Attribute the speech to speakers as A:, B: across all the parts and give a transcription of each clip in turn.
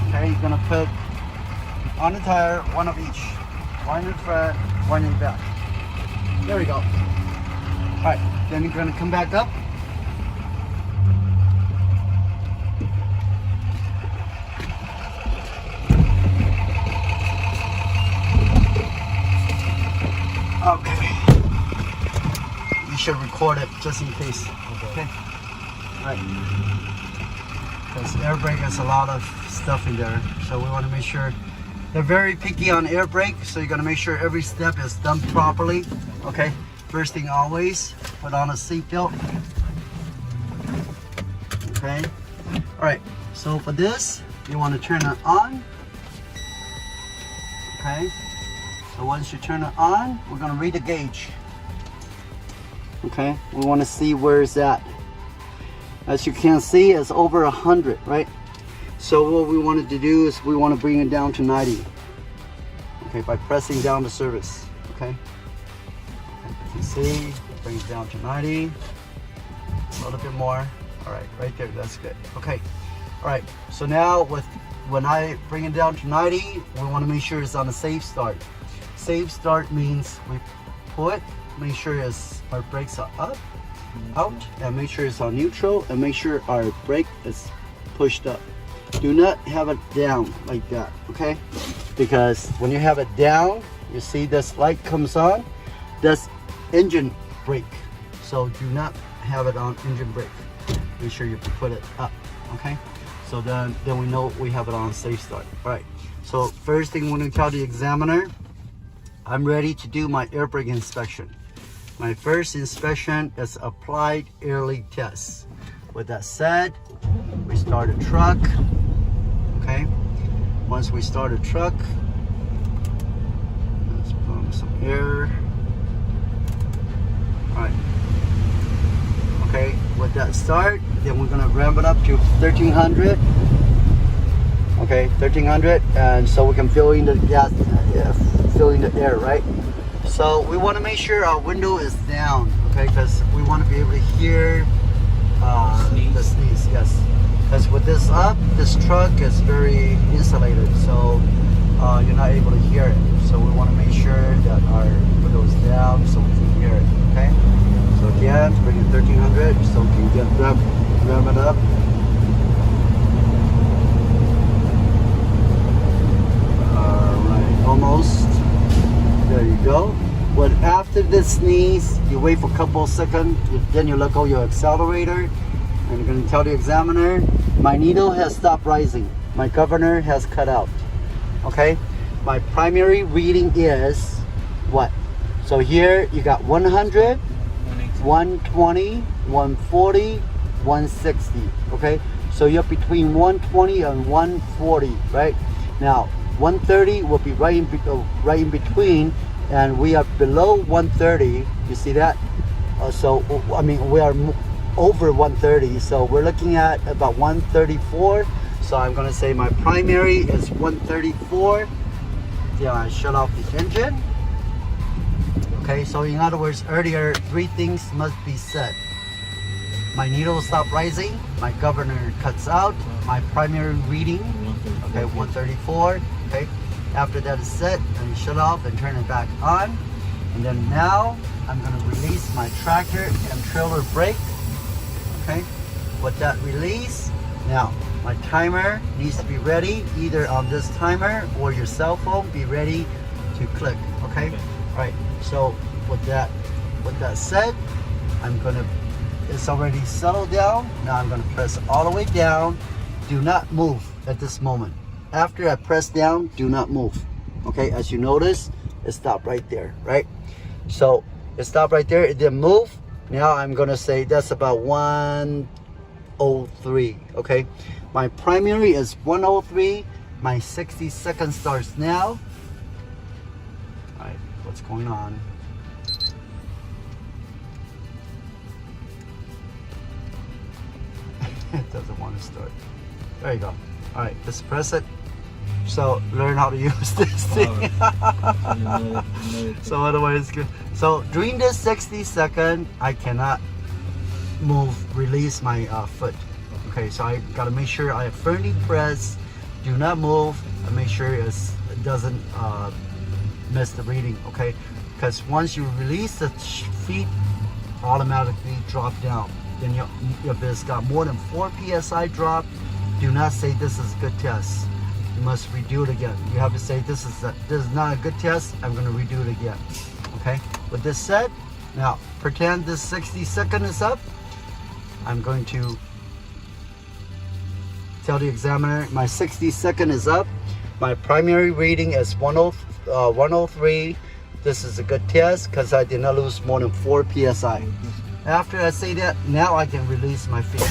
A: Okay, you're gonna put on the tire, one of each. One in front, one in back. There we go. All right, then you're gonna come back up. Okay. You should record it just in case. Okay. Right. Because air brake has a lot of stuff in there, so we want to make sure. They're very picky on air brake, so you got to make sure every step is done properly. Okay. First thing always, put on a seat belt. Okay. All right. So for this, you want to turn it on. Okay. So once you turn it on, we're gonna read the gauge. Okay, we want to see where it's at. As you can see, it's over 100, right? So what we wanted to do is we want to bring it down to 90. Okay, by pressing down the surface. Okay, as you see, it brings it down to 90. A little bit more. All right, right there. That's good. Okay. All right. So now when I bring it down to 90, we want to make sure it's on a safe start. Safe start means we make sure our brakes are up, out, and make sure it's on neutral, and make sure our brake is pushed up. Do not have it down like that, okay? Because when you have it down, you see this light comes on, that's engine brake. So do not have it on engine brake. Make sure you put it up, okay? So then we know we have it on safe start. All right, so first thing we're gonna tell the examiner, I'm ready to do my air brake inspection. My first inspection is applied air leak test. With that said, we start a truck. Okay. Once we start a truck, let's pump some air. All right. Okay. With that start, then we're gonna ramp it up to 1300. Okay, 1300, and so we can fill in the gas. Filling the air, right? So we want to make sure our window is down, okay? Because we want to be able to hear the sneeze, yes. Because with this up, this truck is very insulated, so you're not able to hear it. So we want to make sure that our window is down so we can hear it, okay? So again, bring it 1300 so we can get rev it up. Almost. There you go. But after this sneeze, you wait for a couple of seconds, then you let go your accelerator, and you're going to tell the examiner, my needle has stopped rising. My governor has cut out. Okay? My primary reading is what? So here you got 100, 120, 140, 160. Okay? So you're between 120 and 140, right? Now, 130 will be right in between, and we are below 130. You see that? So I mean, we are over 130, so we're looking at about 134. So I'm gonna say my primary is 134. Yeah, I shut off the engine. Okay, so in other words, earlier, three things must be said. My needle stops rising, my governor cuts out, my primary reading, okay, 134. Okay, after that is set, and shut off and turn it back on. And then now I'm going to release my tractor and trailer brake. Okay, with that release, now my timer needs to be ready, either on this timer or your cell phone, be ready to click. Okay, all right, so with that said, it's already settled down. Now I'm going to press all the way down. Do not move at this moment. After I press down, do not move. Okay, as you notice, it stopped right there, right? So it stopped right there, it didn't move. Now I'm gonna say that's about 103, okay? My primary is 103, my 60 seconds starts now. All right, what's going on? It doesn't want to start. There you go. All right, let's press it. So learn how to use this thing. So otherwise, good. So during this 60 second, I cannot release my foot. Okay, so I gotta make sure I firmly press, do not move, and make sure it doesn't miss the reading, okay? Because once you release the feet, automatically drop down. Then if it's got more than 4 psi drop, do not say this is a good test. You must redo it again. You have to say this is not a good test. I'm going to redo it again. Okay. With this said, now pretend this 60 seconds is up. I'm going to tell the examiner my 60 seconds is up. My primary reading is 103. This is a good test because I did not lose more than 4 psi. After I say that, now I can release my feet.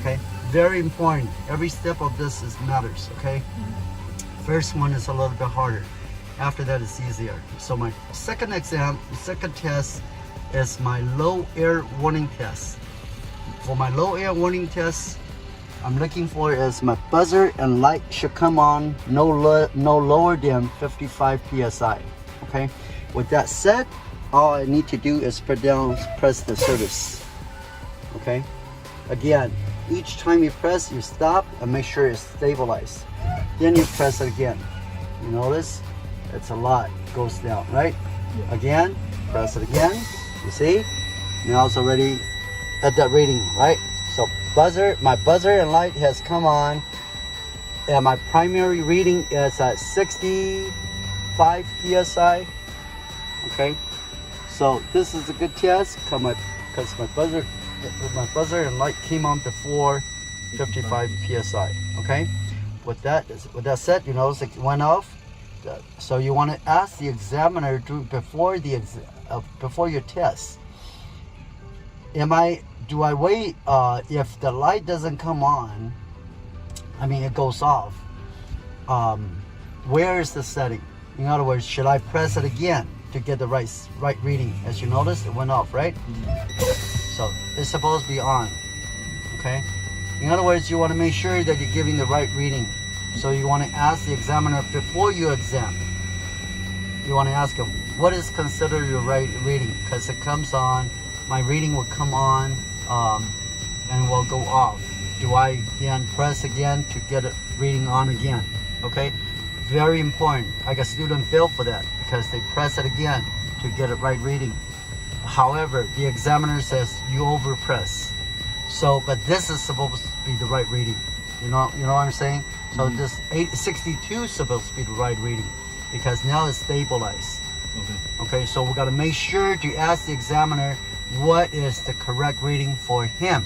A: Okay, very important. Every step of this matters. Okay, first one is a little bit harder. After that, it's easier. So my second test is my low air warning test. For my low air warning test, I'm looking for is my buzzer and light should come on no lower than 55 psi. Okay, with that said, all I need to do is press the service. Okay, again, each time you press, you stop and make sure it's stabilized. Then you press it again. You notice it's a lot, it goes down, right? Yeah. Again, press it again. You see, now it's already at that reading, right? So my buzzer and light has come on, and my primary reading is at 65 psi. Okay, so this is a good test because my buzzer and light came on before 55 psi. Okay, with that said, you notice it went off. So you want to ask the examiner before your test. Do I wait if the light doesn't come on? I mean, it goes off. Where is the setting? In other words, should I press it again to get the right reading? As you notice, it went off, right? So it's supposed to be on. Okay. In other words, you want to make sure that you're giving the right reading. So you want to ask the examiner before you exam. You want to ask him, what is considered your right reading? Because it comes on, my reading will come on, and will go off. Do I then press again to get it reading on again? Okay, very important. I got students fail for that because they press it again to get it right reading. However, the examiner says you overpress. So, but this is supposed to be the right reading. You know what I'm saying? So this 62 is supposed to be the right reading because now it's stabilized. Okay, so we got to make sure to ask the examiner what is the correct reading for him.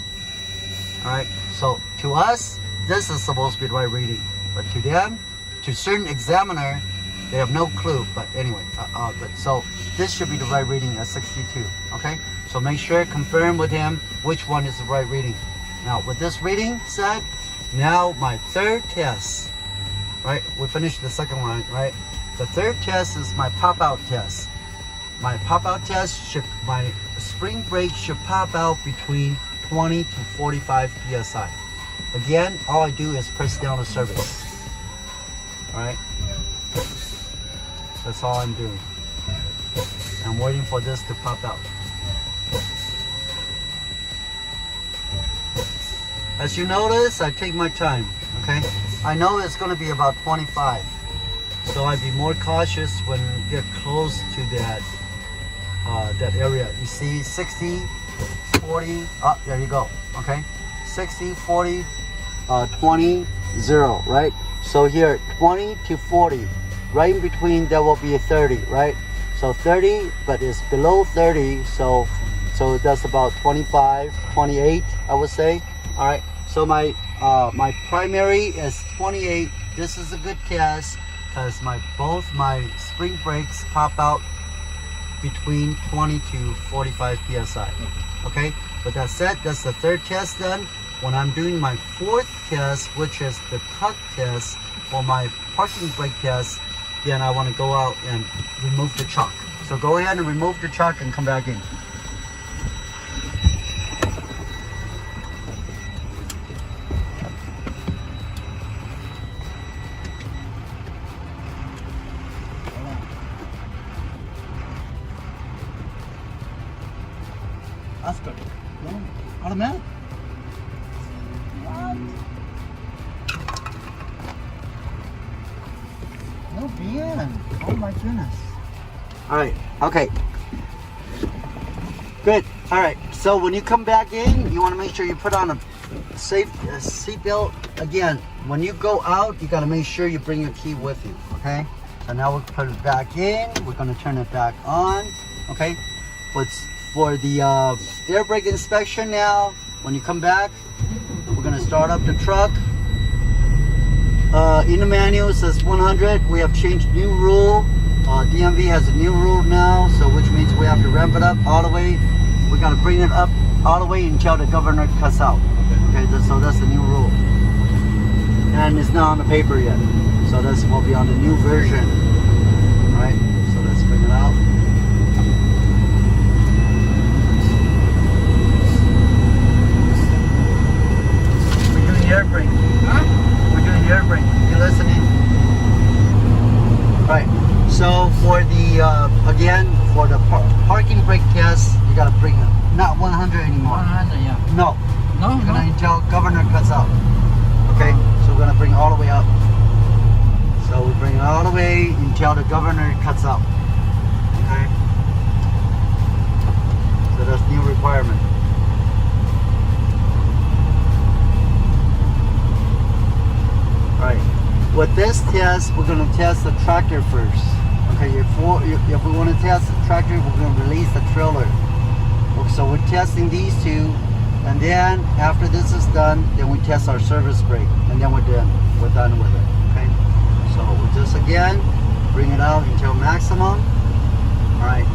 A: All right, so to us, this is supposed to be the right reading, but to them, to certain examiner, they have no clue. But anyway, so this should be the right reading at 62. Okay, so make sure, confirm with him which one is the right reading. Now, with this reading set, now my third test, right? We finished the second one, right? The third test is my pop-out test. My pop-out test my spring brake should pop out between 20 to 45 psi. Again, all I do is press down the service. All right? That's all I'm doing. I'm waiting for this to pop out. As you notice, I take my time, okay? I know it's gonna be about 25. So I'd be more cautious when you get close to that area. You see 60, 40, there you go, okay? 60, 40, 20, 0, right? So here, 20 to 40, right in between there will be a 30, right? So 30, but it's below 30, so that's about 25, 28, I would say. All right, so my primary is 28. This is a good test because both my spring brakes pop out between 20 to 45 psi. Okay, but that said, that's the third test done. When I'm doing my fourth test, which is the tuck test for my parking brake test, then I want to go out and remove the chuck. So go ahead and remove the chuck and come back in. That's good. automatic. What? No bien. Oh my goodness. All right. Okay. Good. All right. So when you come back in, you want to make sure you put on a seatbelt. Again, when you go out, you got to make sure you bring your key with you. Okay. So now we'll put it back in. We're going to turn it back on. Okay. For the air brake inspection now, when you come back, we're going to start up the truck. In the manual it says 100. We have changed new rule. DMV has a new rule now, so which means we have to ramp it up all the way. We got to bring it up all the way until the governor cuts out. Okay, so that's the new rule. And it's not on the paper yet. So this will be on the new version. All right, so let's bring it out. We're doing air brake. Huh? We're doing air brake. You listening? All right. So for the, again, for the parking brake test, you got to bring it. Not 100 anymore.
B: 100, yeah.
A: No.
B: No,
A: we're going to until governor cuts out. Okay? So we're going to bring it all the way up. So we bring it all the way until the governor cuts out. Okay? So that's new requirement. Alright. With this test, we're going to test the tractor first. Okay, if we want to test the tractor, we're going to release the trailer. Okay, so we're testing these two, and then after this is done, then we test our service brake, and then we're done. We're done with it. Okay, so we'll just again bring it out until maximum. All right.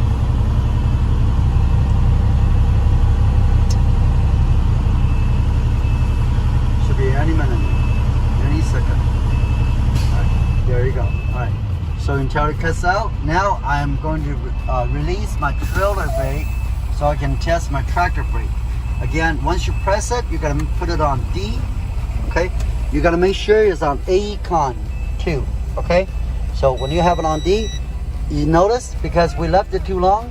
A: Should be any minute, any second. All right, there you go. All right. So until it cuts out, now I'm going to release my trailer brake so I can test my tractor brake. Again, once you press it, you gotta put it on D, okay? You gotta make sure it's on AECON 2, okay? So when you have it on D, you notice, because we left it too long,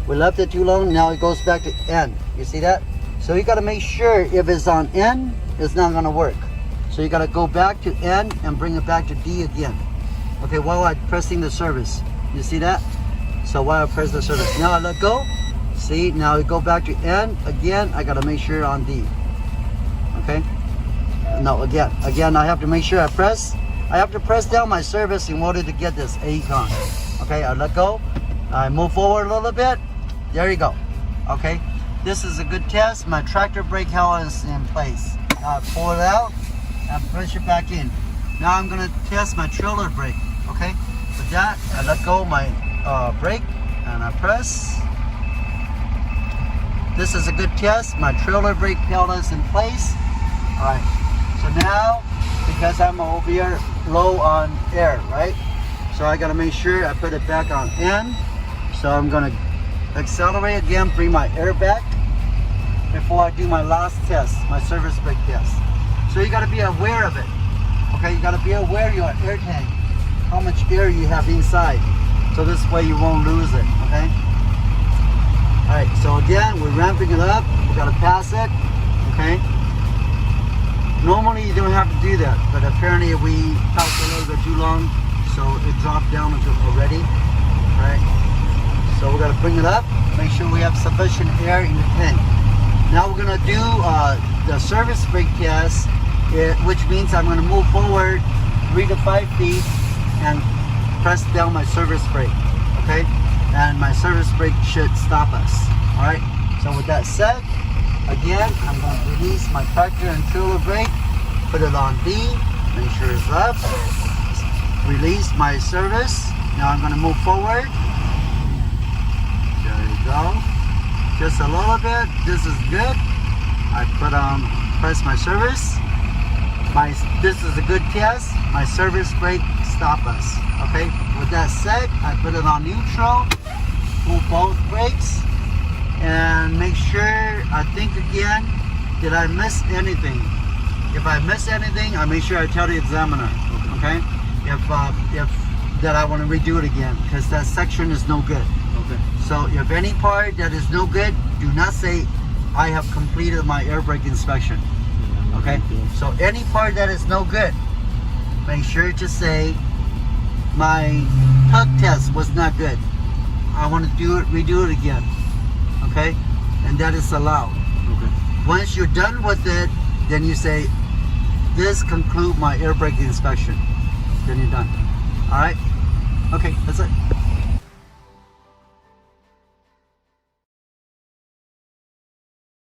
A: now it goes back to N. You see that? So you gotta make sure if it's on N, it's not gonna work. So you gotta go back to N and bring it back to D again. Okay, while I'm pressing the service. You see that? So while I press the service, now I let go. See, now I go back to N. Again, I gotta make sure on D. Okay? No, again, I have to make sure I have to press down my service in order to get this AECON. Okay, I let go. I move forward a little bit. There you go. Okay, this is a good test. My tractor brake held is in place. I pull it out and push it back in. Now I'm gonna test my trailer brake. Okay, with that, I let go of my brake and I press. This is a good test. My trailer brake pedal is in place. All right, so now, because I'm over here low on air, right? So I gotta make sure I put it back on N. So I'm gonna accelerate again, bring my air back before I do my last test, my service brake test. So you gotta be aware of it. Okay, you gotta be aware of your air tank, how much air you have inside. So this way you won't lose it, okay? All right, so again, we're ramping it up. We gotta pass it, okay? Normally you don't have to do that, but apparently we talked a little bit too long, so it dropped down already, right? So we're gonna bring it up, make sure we have sufficient air in the tank. Now we're gonna do the service brake test, which means I'm gonna move forward 3 to 5 feet and press down my service brake, okay? And my service brake should stop us, all right? So with that said, again, I'm going to release my tractor and trailer brake, put it on D, make sure it's up, release my service. Now I'm going to move forward. There you go. Just a little bit. This is good. I press my service. This is a good test. My service brake stop us. Okay. With that said, I put it on neutral. Pull both brakes and make sure. I think again, did I miss anything? If I miss anything, I make sure I tell the examiner. Okay. If that I want to redo it again because that section is no good. Okay. So if any part that is no good, do not say I have completed my air brake inspection. Okay, so any part that is no good, make sure to say my tug test was not good. I want to redo it again. Okay, and that is allowed.
B: Okay.
A: Once you're done with it, then you say, this conclude my air brake inspection. Then you're done. All right. Okay, that's it.